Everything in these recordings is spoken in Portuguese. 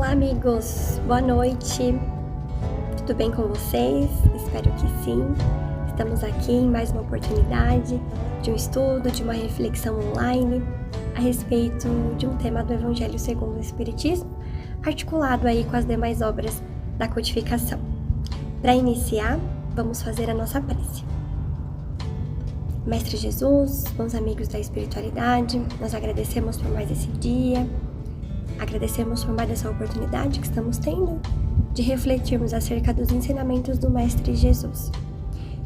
Olá, amigos! Boa noite! Tudo bem com vocês? Espero que sim. Estamos aqui em mais uma oportunidade de um estudo, de uma reflexão online a respeito de um tema do Evangelho segundo o Espiritismo, articulado aí com as demais obras da codificação. Para iniciar, vamos fazer a nossa prece. Mestre Jesus, bons amigos da espiritualidade, nós agradecemos por mais esse dia, agradecemos por mais essa oportunidade que estamos tendo de refletirmos acerca dos ensinamentos do Mestre Jesus.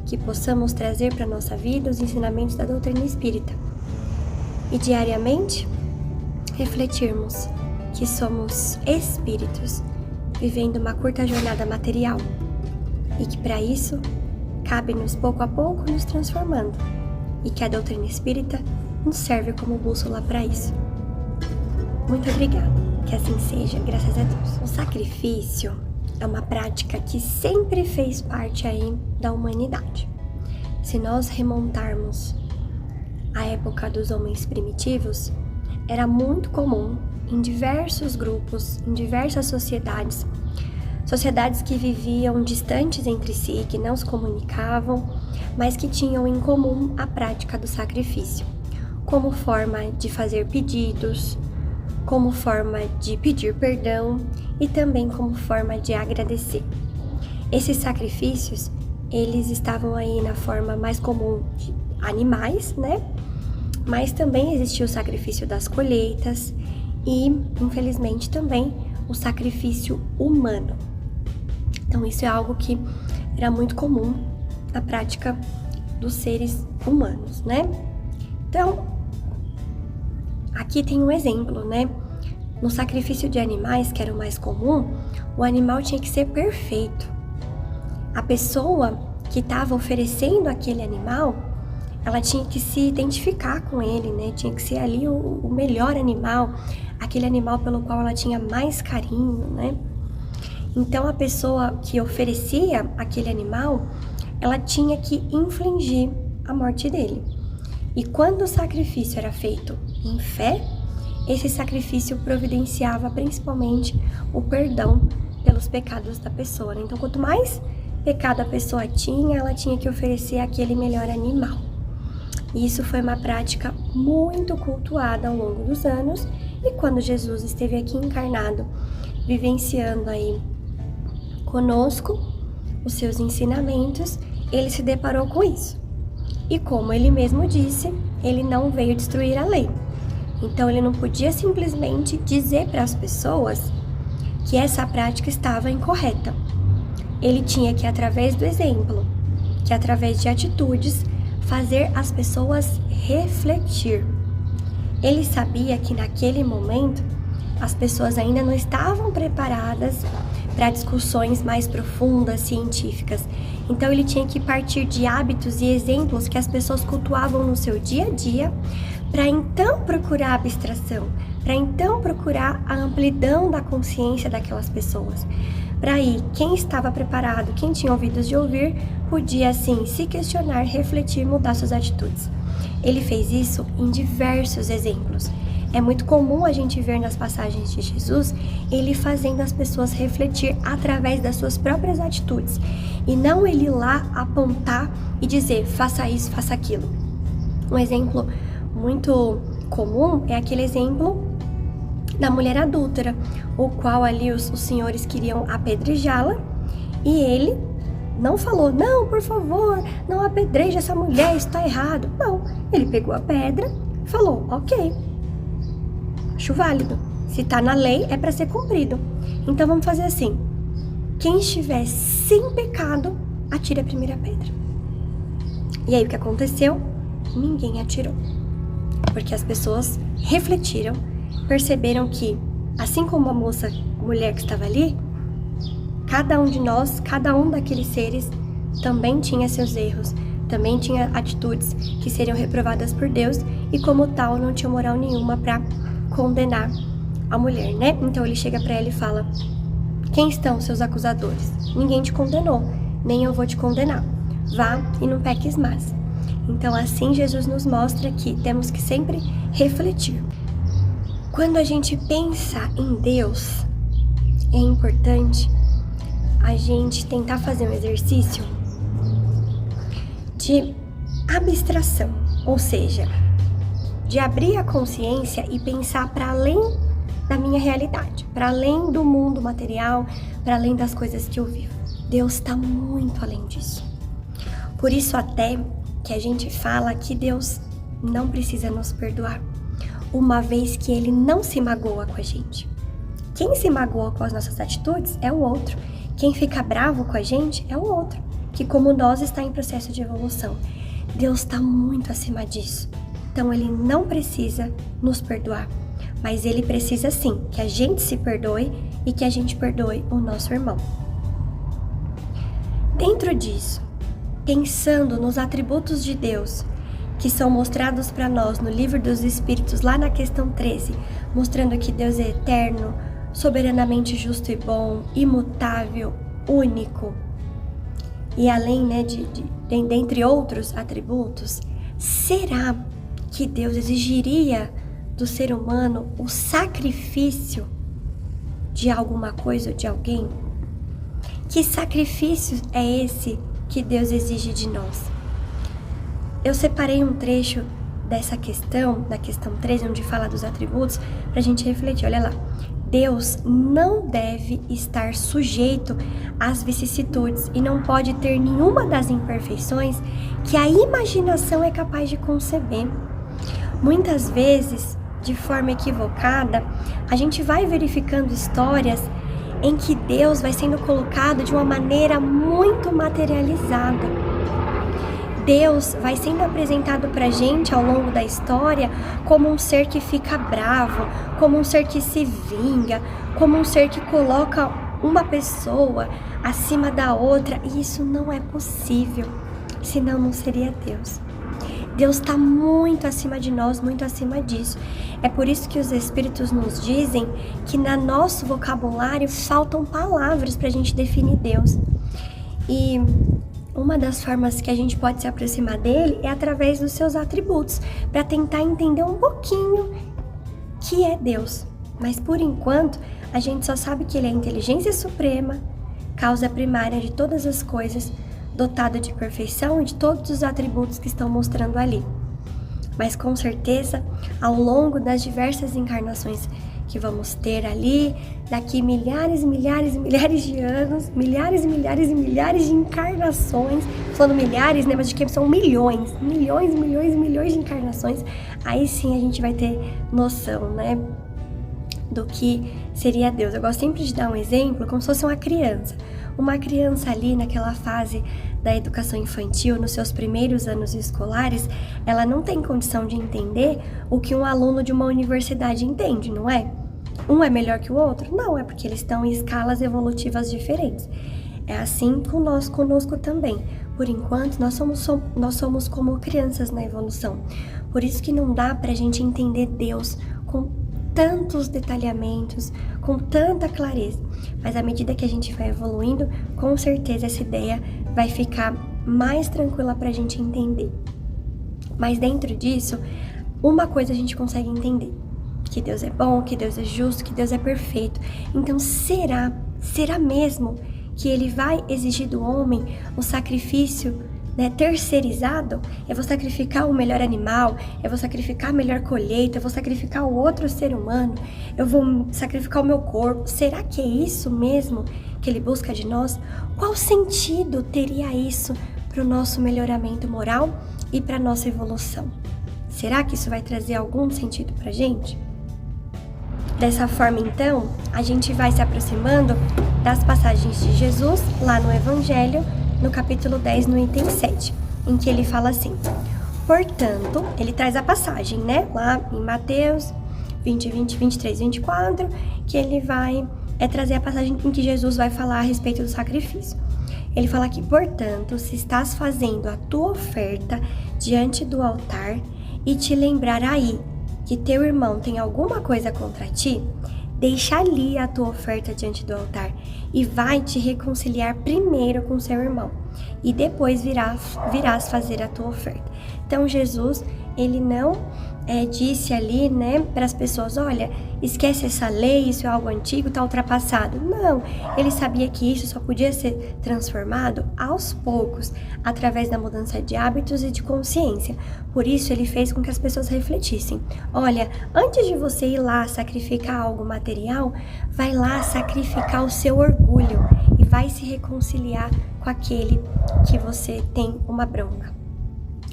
Que possamos trazer para a nossa vida os ensinamentos da doutrina espírita e diariamente refletirmos que somos espíritos vivendo uma curta jornada material e que para isso cabe-nos pouco a pouco nos transformando e que a doutrina espírita nos serve como bússola para isso. Muito obrigada, que assim seja, graças a Deus. O sacrifício é uma prática que sempre fez parte aí da humanidade. Se nós remontarmos à época dos homens primitivos, era muito comum em diversos grupos, em diversas sociedades que viviam distantes entre si, que não se comunicavam, mas que tinham em comum a prática do sacrifício, como forma de fazer pedidos, como forma de pedir perdão e também como forma de agradecer. Esses sacrifícios, eles estavam aí na forma mais comum de animais, né? Mas também existia o sacrifício das colheitas e, infelizmente, também o sacrifício humano. Então, isso é algo que era muito comum na prática dos seres humanos, né? Então, aqui tem um exemplo, né? No sacrifício de animais, que era o mais comum, o animal tinha que ser perfeito. A pessoa que estava oferecendo aquele animal, ela tinha que se identificar com ele, né? Tinha que ser ali o melhor animal, aquele animal pelo qual ela tinha mais carinho, né? Então, a pessoa que oferecia aquele animal, ela tinha que infligir a morte dele. E quando o sacrifício era feito em fé, esse sacrifício providenciava principalmente o perdão pelos pecados da pessoa, né? Então, quanto mais pecado a pessoa tinha, ela tinha que oferecer aquele melhor animal. E isso foi uma prática muito cultuada ao longo dos anos, e quando Jesus esteve aqui encarnado, vivenciando aí conosco os seus ensinamentos, ele se deparou com isso. E como ele mesmo disse, ele não veio destruir a lei. Então ele não podia simplesmente dizer para as pessoas que essa prática estava incorreta. Ele tinha que, através do exemplo, que através de atitudes, fazer as pessoas refletir. Ele sabia que naquele momento as pessoas ainda não estavam preparadas para discussões mais profundas, científicas. Então ele tinha que partir de hábitos e exemplos que as pessoas cultuavam no seu dia a dia, para então procurar a abstração, para então procurar a amplidão da consciência daquelas pessoas. Para aí, quem estava preparado, quem tinha ouvidos de ouvir, podia assim se questionar, refletir, mudar suas atitudes. Ele fez isso em diversos exemplos. É muito comum a gente ver nas passagens de Jesus, ele fazendo as pessoas refletir através das suas próprias atitudes. E não ele ir lá apontar e dizer, faça isso, faça aquilo. Um exemplo muito comum é aquele exemplo da mulher adúltera, o qual ali os senhores queriam apedrejá-la, e ele não falou, não, por favor, não apedreje essa mulher, isso está errado. Não, ele pegou a pedra e falou, ok, acho válido. Se está na lei, é para ser cumprido. Então vamos fazer assim. Quem estiver sem pecado, atire a primeira pedra. E aí o que aconteceu? Ninguém atirou. Porque as pessoas refletiram, perceberam que, assim como a mulher que estava ali, cada um de nós, cada um daqueles seres também tinha seus erros, também tinha atitudes que seriam reprovadas por Deus e como tal não tinha moral nenhuma para condenar a mulher, né? Então ele chega para ela e fala, quem estão seus acusadores? Ninguém te condenou, nem eu vou te condenar. Vá e não peques mais. Então assim Jesus nos mostra que temos que sempre refletir. Quando a gente pensa em Deus, é importante a gente tentar fazer um exercício de abstração, ou seja, de abrir a consciência e pensar para além da minha realidade, para além do mundo material, para além das coisas que eu vivo. Deus está muito além disso. Por isso até que a gente fala que Deus não precisa nos perdoar, uma vez que Ele não se magoa com a gente. Quem se magoa com as nossas atitudes é o outro. Quem fica bravo com a gente é o outro, que como nós está em processo de evolução. Deus está muito acima disso. Então Ele não precisa nos perdoar, mas Ele precisa sim que a gente se perdoe e que a gente perdoe o nosso irmão. Dentro disso, pensando nos atributos de Deus, que são mostrados para nós no Livro dos Espíritos, lá na questão 13, mostrando que Deus é eterno, soberanamente justo e bom, imutável, único, e além, dentre outros atributos, será que Deus exigiria do ser humano o sacrifício de alguma coisa ou de alguém? Que sacrifício é esse que Deus exige de nós? Eu separei um trecho dessa questão, da questão 13, onde fala dos atributos, para a gente refletir. Olha lá. Deus não deve estar sujeito às vicissitudes e não pode ter nenhuma das imperfeições que a imaginação é capaz de conceber. Muitas vezes, de forma equivocada, a gente vai verificando histórias em que Deus vai sendo colocado de uma maneira muito materializada. Deus vai sendo apresentado pra gente ao longo da história como um ser que fica bravo, como um ser que se vinga, como um ser que coloca uma pessoa acima da outra, e isso não é possível, senão não seria Deus. Deus está muito acima de nós, muito acima disso. É por isso que os Espíritos nos dizem que no nosso vocabulário faltam palavras para a gente definir Deus. E uma das formas que a gente pode se aproximar dele é através dos seus atributos, para tentar entender um pouquinho que é Deus. Mas por enquanto, a gente só sabe que ele é a inteligência suprema, causa primária de todas as coisas, dotado de perfeição e de todos os atributos que estão mostrando ali. Mas com certeza, ao longo das diversas encarnações que vamos ter ali, daqui milhares e milhares e milhares de anos, milhares e milhares e milhares de encarnações, falando milhares, né, mas de que são milhões e milhões de encarnações, aí sim a gente vai ter noção, né, do que seria Deus. Eu gosto sempre de dar um exemplo como se fosse uma criança ali naquela fase da educação infantil, nos seus primeiros anos escolares, ela não tem condição de entender o que um aluno de uma universidade entende, não é? Um é melhor que o outro? Não, é porque eles estão em escalas evolutivas diferentes. É assim conosco também. Por enquanto, nós somos como crianças na evolução. Por isso que não dá pra gente entender Deus com tantos detalhamentos, com tanta clareza. Mas à medida que a gente vai evoluindo, com certeza essa ideia vai ficar mais tranquila pra gente entender. Mas dentro disso, uma coisa a gente consegue entender: que Deus é bom, que Deus é justo, que Deus é perfeito. Então será mesmo que Ele vai exigir do homem um sacrifício, né, terceirizado? Eu vou sacrificar o melhor animal, eu vou sacrificar a melhor colheita, eu vou sacrificar o outro ser humano, eu vou sacrificar o meu corpo. Será que é isso mesmo que Ele busca de nós? Qual sentido teria isso para o nosso melhoramento moral e para a nossa evolução? Será que isso vai trazer algum sentido para a gente? Dessa forma, então, a gente vai se aproximando das passagens de Jesus lá no Evangelho, no capítulo 10, no item 7, em que ele fala assim: portanto, ele traz a passagem, né, lá em Mateus 20, 23, 24, que ele vai trazer a passagem em que Jesus vai falar a respeito do sacrifício. Ele fala aqui: portanto, se estás fazendo a tua oferta diante do altar e te lembrar aí que teu irmão tem alguma coisa contra ti, deixa ali a tua oferta diante do altar e vai te reconciliar primeiro com seu irmão, e depois virás fazer a tua oferta. Então Jesus, ele não disse ali, né, para as pessoas, olha, esquece essa lei, isso é algo antigo, está ultrapassado. Não, ele sabia que isso só podia ser transformado aos poucos, através da mudança de hábitos e de consciência. Por isso, ele fez com que as pessoas refletissem. Olha, antes de você ir lá sacrificar algo material, vai lá sacrificar o seu orgulho e vai se reconciliar com aquele que você tem uma bronca.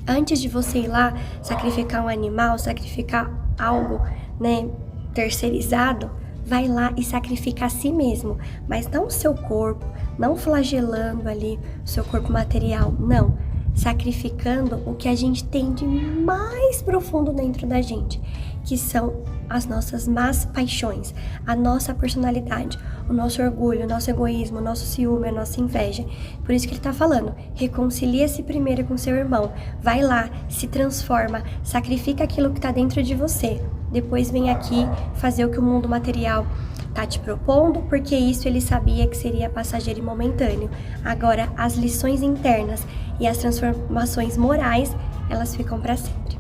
Antes de você ir lá sacrificar um animal, sacrificar algo, né, terceirizado, vai lá e sacrifica a si mesmo, mas não o seu corpo, não flagelando ali o seu corpo material, não. Sacrificando o que a gente tem de mais profundo dentro da gente, que são as nossas más paixões, a nossa personalidade, o nosso orgulho, o nosso egoísmo, o nosso ciúme, a nossa inveja. Por isso que ele está falando, reconcilia-se primeiro com seu irmão, vai lá, se transforma, sacrifica aquilo que está dentro de você, depois vem aqui fazer o que o mundo material está te propondo, porque isso ele sabia que seria passageiro e momentâneo. Agora, as lições internas e as transformações morais, elas ficam para sempre.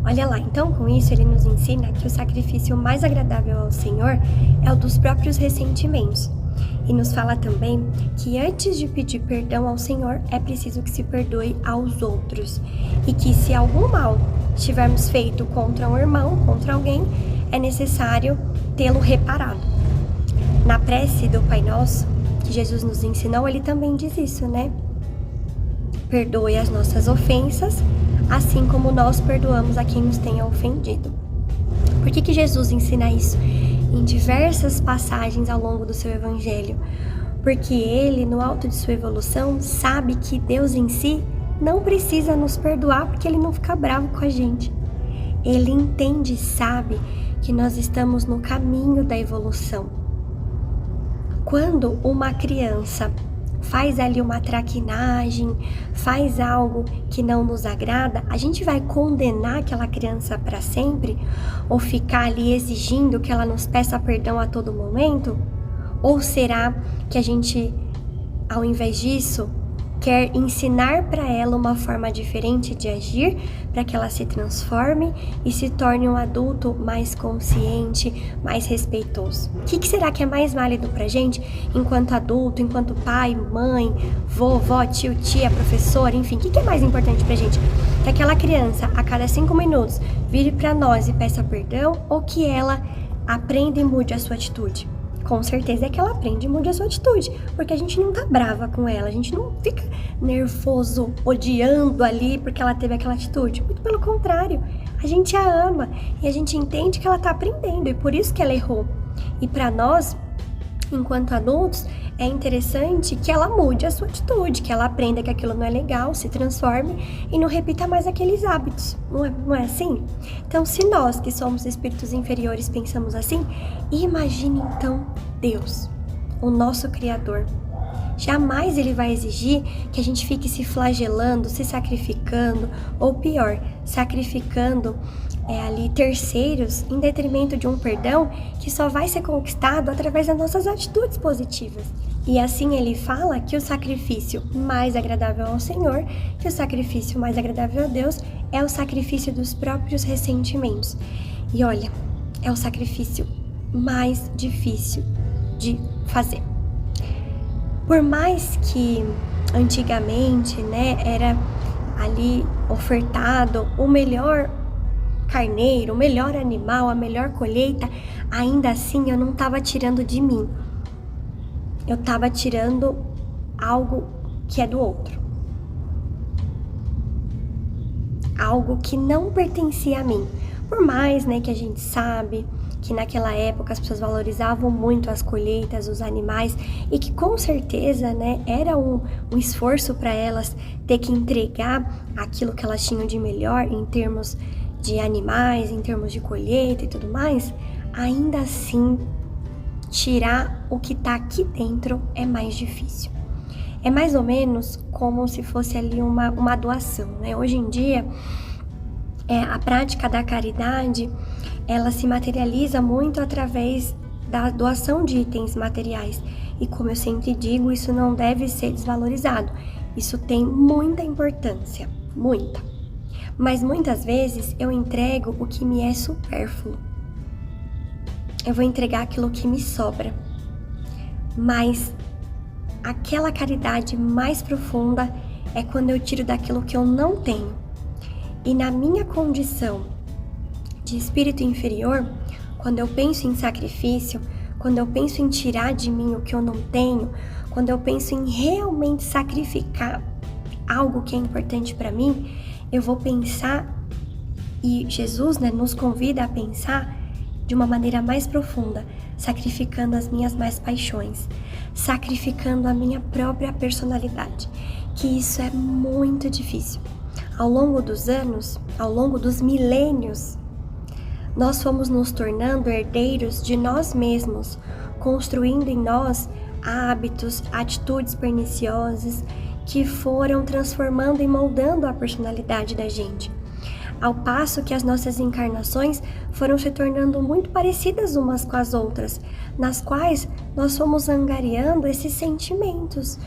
Olha lá, então com isso ele nos ensina que o sacrifício mais agradável ao Senhor é o dos próprios ressentimentos. E nos fala também que antes de pedir perdão ao Senhor, é preciso que se perdoe aos outros. E que se algum mal tivermos feito contra um irmão, contra alguém, é necessário tê-lo reparado. Na prece do Pai Nosso, que Jesus nos ensinou, ele também diz isso, né? Perdoe as nossas ofensas, assim como nós perdoamos a quem nos tenha ofendido. Por que Jesus ensina isso em diversas passagens ao longo do seu evangelho? Porque ele, no alto de sua evolução, sabe que Deus em si não precisa nos perdoar porque ele não fica bravo com a gente. Ele entende e sabe que nós estamos no caminho da evolução. Quando uma criança faz ali uma traquinagem, faz algo que não nos agrada, a gente vai condenar aquela criança para sempre? Ou ficar ali exigindo que ela nos peça perdão a todo momento? Ou será que a gente, ao invés disso, quer ensinar para ela uma forma diferente de agir, para que ela se transforme e se torne um adulto mais consciente, mais respeitoso? O que será que é mais válido para a gente, enquanto adulto, enquanto pai, mãe, vovó, tio, tia, professor, enfim, o que é mais importante para a gente? Que aquela criança, a cada 5 minutos, vire para nós e peça perdão, ou que ela aprenda e mude a sua atitude? Com certeza é que ela aprende e mude a sua atitude, porque a gente não tá brava com ela, a gente não fica nervoso, odiando ali porque ela teve aquela atitude. Muito pelo contrário, a gente a ama e a gente entende que ela tá aprendendo e por isso que ela errou. E para nós, enquanto adultos, é interessante que ela mude a sua atitude, que ela aprenda que aquilo não é legal, se transforme e não repita mais aqueles hábitos. Não é assim? Então, se nós, que somos espíritos inferiores, pensamos assim, imagine então Deus, o nosso Criador. Jamais ele vai exigir que a gente fique se flagelando, se sacrificando, ou pior, sacrificando ali terceiros em detrimento de um perdão que só vai ser conquistado através das nossas atitudes positivas. E assim ele fala que o sacrifício mais agradável ao Senhor, que o sacrifício mais agradável a Deus é o sacrifício dos próprios ressentimentos. E olha, é o sacrifício mais difícil de fazer. Por mais que antigamente, né, era ali ofertado o melhor carneiro, o melhor animal, a melhor colheita, ainda assim eu não estava tirando de mim. Eu estava tirando algo que é do outro. Algo que não pertencia a mim. Por mais, né, que a gente sabe que naquela época as pessoas valorizavam muito as colheitas, os animais, e que com certeza, né, era um esforço para elas ter que entregar aquilo que elas tinham de melhor em termos de animais, em termos de colheita e tudo mais, ainda assim, tirar o que está aqui dentro é mais difícil. É mais ou menos como se fosse ali uma doação, né? Hoje em dia, a prática da caridade, ela se materializa muito através da doação de itens materiais. E como eu sempre digo, isso não deve ser desvalorizado. Isso tem muita importância, muita. Mas muitas vezes eu entrego o que me é supérfluo. Eu vou entregar aquilo que me sobra. Mas aquela caridade mais profunda é quando eu tiro daquilo que eu não tenho. E na minha condição de espírito inferior, quando eu penso em sacrifício, quando eu penso em tirar de mim o que eu não tenho, quando eu penso em realmente sacrificar algo que é importante para mim, eu vou pensar, e Jesus, nos convida a pensar de uma maneira mais profunda, sacrificando as minhas mais paixões, sacrificando a minha própria personalidade, que isso é muito difícil. Ao longo dos anos, ao longo dos milênios, nós fomos nos tornando herdeiros de nós mesmos, construindo em nós hábitos, atitudes perniciosas que foram transformando e moldando a personalidade da gente. Ao passo que as nossas encarnações foram se tornando muito parecidas umas com as outras, nas quais nós fomos angariando esses sentimentos,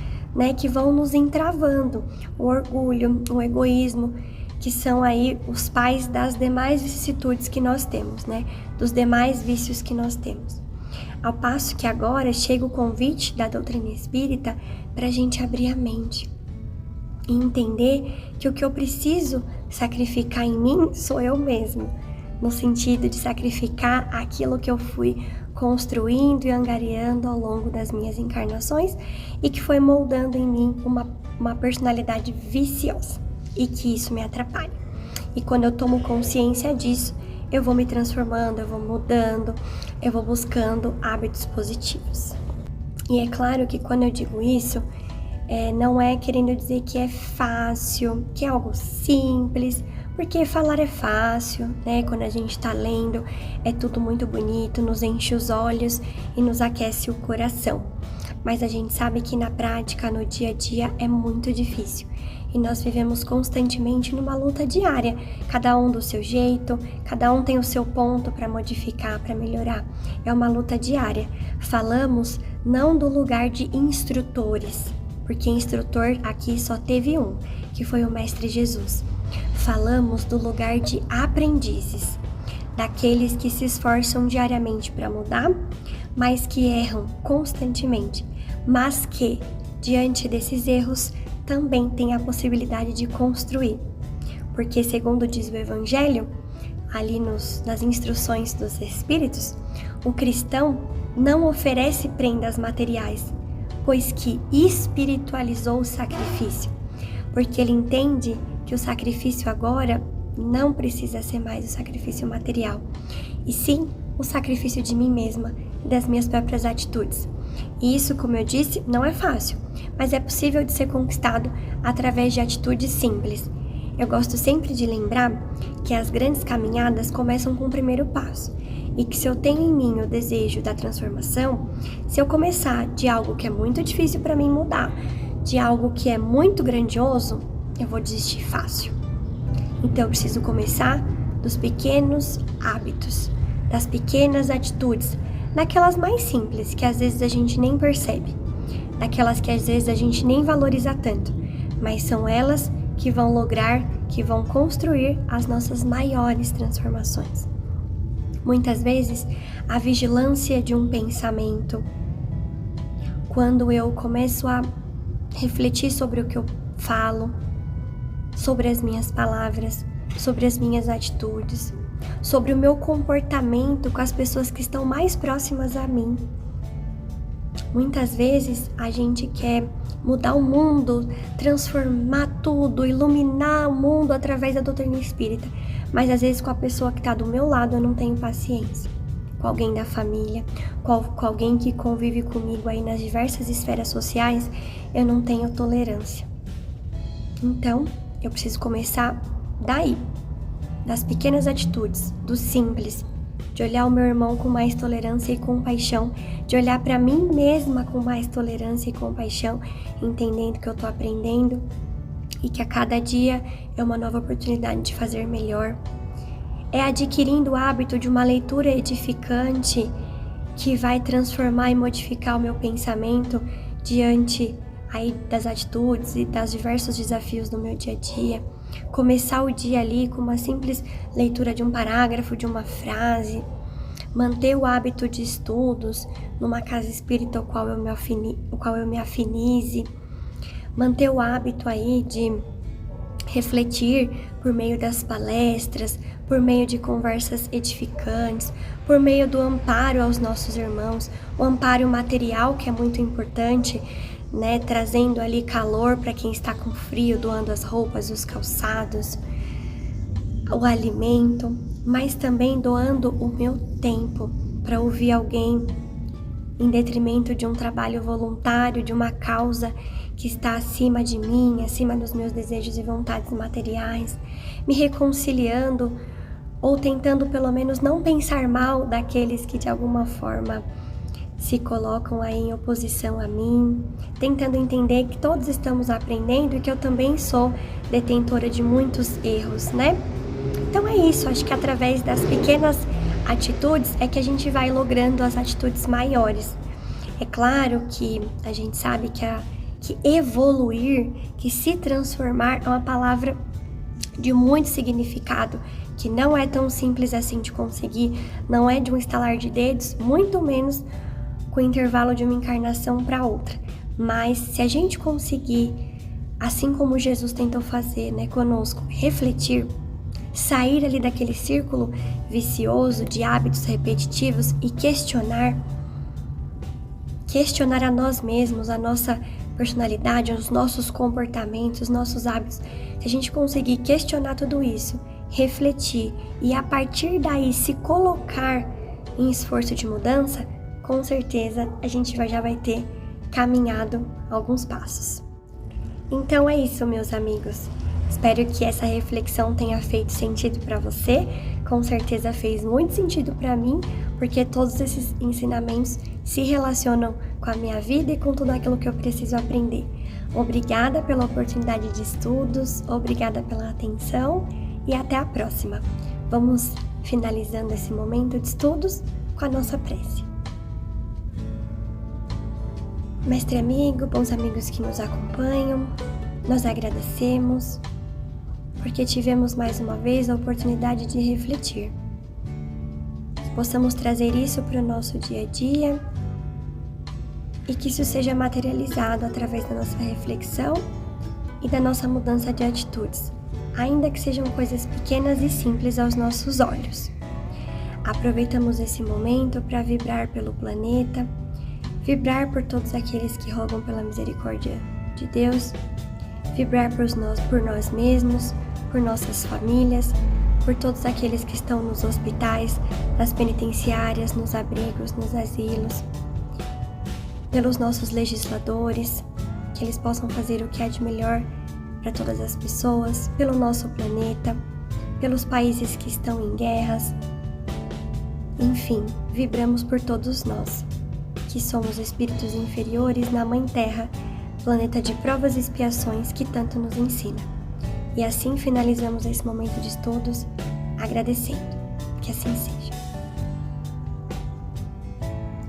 que vão nos entravando, o orgulho, o egoísmo, que são aí os pais das demais vicissitudes que nós temos, dos demais vícios que nós temos. Ao passo que agora chega o convite da doutrina espírita para a gente abrir a mente e entender que o que eu preciso sacrificar em mim sou eu mesmo, no sentido de sacrificar aquilo que eu fui construindo e angariando ao longo das minhas encarnações e que foi moldando em mim uma personalidade viciosa e que isso me atrapalha. E quando eu tomo consciência disso, eu vou me transformando, eu vou mudando, eu vou buscando hábitos positivos. E é claro que quando eu digo isso, não é querendo dizer que é fácil, que é algo simples, porque falar é fácil, Quando a gente está lendo, é tudo muito bonito, nos enche os olhos e nos aquece o coração. Mas a gente sabe que na prática, no dia a dia, é muito difícil. E nós vivemos constantemente numa luta diária, cada um do seu jeito, cada um tem o seu ponto para modificar, para melhorar. É uma luta diária. Falamos não do lugar de instrutores, porque instrutor aqui só teve um, que foi o Mestre Jesus. Falamos do lugar de aprendizes, daqueles que se esforçam diariamente para mudar, mas que erram constantemente, mas que, diante desses erros, também tem a possibilidade de construir. Porque, segundo diz o Evangelho, ali nas instruções dos Espíritos, o cristão não oferece prendas materiais, pois que espiritualizou o sacrifício, porque ele entende que o sacrifício agora não precisa ser mais o sacrifício material, e sim o sacrifício de mim mesma e das minhas próprias atitudes. E isso, como eu disse, não é fácil, mas é possível de ser conquistado através de atitudes simples. Eu gosto sempre de lembrar que as grandes caminhadas começam com o primeiro passo, e que se eu tenho em mim o desejo da transformação, se eu começar de algo que é muito difícil para mim mudar, de algo que é muito grandioso, eu vou desistir fácil. Então eu preciso começar dos pequenos hábitos, das pequenas atitudes, daquelas mais simples que às vezes a gente nem percebe, daquelas que às vezes a gente nem valoriza tanto, mas são elas que vão lograr, que vão construir as nossas maiores transformações. Muitas vezes, a vigilância de um pensamento, quando eu começo a refletir sobre o que eu falo, sobre as minhas palavras, sobre as minhas atitudes, sobre o meu comportamento com as pessoas que estão mais próximas a mim. Muitas vezes a gente quer mudar o mundo, transformar tudo, iluminar o mundo através da doutrina espírita, mas às vezes com a pessoa que está do meu lado eu não tenho paciência. Com alguém da família, com alguém que convive comigo aí nas diversas esferas sociais, eu não tenho tolerância. Então, eu preciso começar daí, das pequenas atitudes, do simples, de olhar o meu irmão com mais tolerância e compaixão, de olhar para mim mesma com mais tolerância e compaixão, entendendo que eu estou aprendendo e que a cada dia é uma nova oportunidade de fazer melhor. É adquirindo o hábito de uma leitura edificante que vai transformar e modificar o meu pensamento diante aí das atitudes e dos diversos desafios do meu dia a dia. Começar o dia ali com uma simples leitura de um parágrafo, de uma frase. Manter o hábito de estudos numa casa espírita ao qual eu me afinize. Manter o hábito aí de refletir por meio das palestras, por meio de conversas edificantes, por meio do amparo aos nossos irmãos, o amparo material, que é muito importante, né? Trazendo ali calor para quem está com frio, doando as roupas, os calçados, o alimento, mas também doando o meu tempo para ouvir alguém em detrimento de um trabalho voluntário, de uma causa que está acima de mim, acima dos meus desejos e vontades materiais, me reconciliando ou tentando pelo menos não pensar mal daqueles que de alguma forma se colocam aí em oposição a mim, tentando entender que todos estamos aprendendo e que eu também sou detentora de muitos erros, né? Então é isso, acho que através das pequenas atitudes é que a gente vai logrando as atitudes maiores. É claro que a gente sabe que evoluir, que se transformar é uma palavra de muito significado, que não é tão simples assim de conseguir, não é de um estalar de dedos, muito menos com o intervalo de uma encarnação para outra. Mas se a gente conseguir, assim como Jesus tentou fazer, né, conosco, refletir, sair ali daquele círculo vicioso de hábitos repetitivos e questionar a nós mesmos, a nossa personalidade, os nossos comportamentos, os nossos hábitos. Se a gente conseguir questionar tudo isso, refletir e a partir daí se colocar em esforço de mudança, com certeza a gente já vai ter caminhado alguns passos. Então é isso, meus amigos. Espero que essa reflexão tenha feito sentido para você. Com certeza fez muito sentido para mim, porque todos esses ensinamentos se relacionam com a minha vida e com tudo aquilo que eu preciso aprender. Obrigada pela oportunidade de estudos, obrigada pela atenção e até a próxima. Vamos finalizando esse momento de estudos com a nossa prece. Mestre amigo, bons amigos que nos acompanham, nós agradecemos porque tivemos mais uma vez a oportunidade de refletir. Que possamos trazer isso para o nosso dia a dia e que isso seja materializado através da nossa reflexão e da nossa mudança de atitudes, ainda que sejam coisas pequenas e simples aos nossos olhos. Aproveitamos esse momento para vibrar pelo planeta, vibrar por todos aqueles que rogam pela misericórdia de Deus, vibrar por nós mesmos, por nossas famílias, por todos aqueles que estão nos hospitais, nas penitenciárias, nos abrigos, nos asilos, pelos nossos legisladores, que eles possam fazer o que há de melhor para todas as pessoas, pelo nosso planeta, pelos países que estão em guerras. Enfim, vibramos por todos nós, que somos espíritos inferiores na Mãe Terra, planeta de provas e expiações que tanto nos ensina. E assim finalizamos esse momento de estudos, agradecendo. Que assim seja.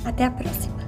Até a próxima.